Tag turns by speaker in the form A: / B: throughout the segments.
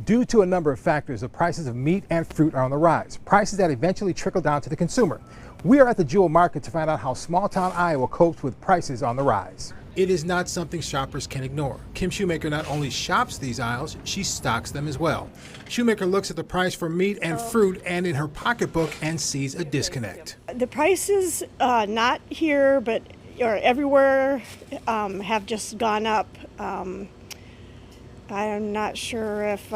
A: Due to a number of factors, the prices of meat and fruit are on the rise, prices that eventually trickle down to the consumer. We are at the Jewel Market to find out how small-town Iowa copes with prices on the rise. It is not something shoppers can ignore. Kim Shoemaker not only shops these aisles, she stocks them as well. Shoemaker looks at the price for meat and fruit and in her pocketbook and sees a disconnect.
B: The prices, not here, but everywhere, have just gone up. I'm not sure if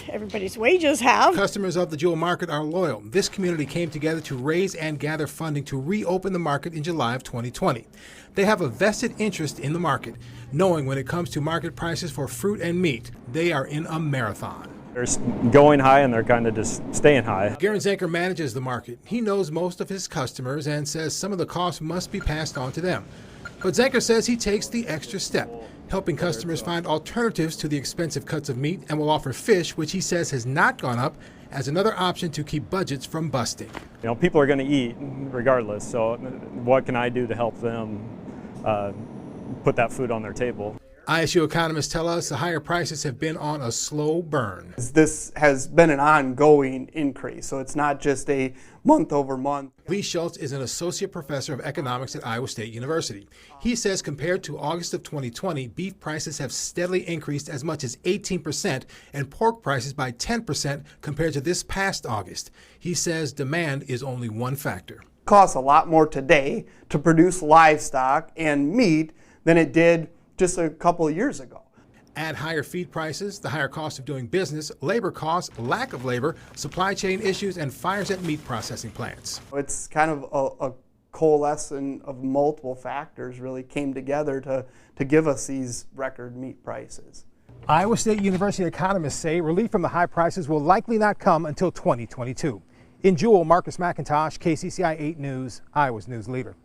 B: everybody's wages have.
A: Customers of the Jewel Market are loyal. This community came together to raise and gather funding to reopen the market in July of 2020. They have a vested interest in the market, knowing when it comes to market prices for fruit and meat, they are in a marathon.
C: They're going high and they're kind of just staying high.
A: Garen Zanker manages the market. He knows most of his customers and says some of the costs must be passed on to them. But Zanker says he takes the extra step, helping customers find alternatives to the expensive cuts of meat, and will offer fish, which he says has not gone up, as another option to keep budgets from busting.
C: You know, people are going to eat regardless, so what can I do to help them put that food on their table?
A: ISU economists tell us the higher prices have been on a slow burn.
D: This has been an ongoing increase, so it's not just a month over month.
A: Lee Schultz is an associate professor of economics at Iowa State University. He says compared to August of 2020, beef prices have steadily increased as much as 18% and pork prices by 10% compared to this past August. He says demand is only one factor.
D: It costs a lot more today to produce livestock and meat than it did just a couple of years ago.
A: Add higher feed prices, the higher cost of doing business, labor costs, lack of labor, supply chain issues, and fires at meat processing plants.
D: It's kind of a coalescence of multiple factors really came together to give us these record meat prices.
A: Iowa State University economists say relief from the high prices will likely not come until 2022. In Jewel, Marcus McIntosh, KCCI 8 News, Iowa's news leader.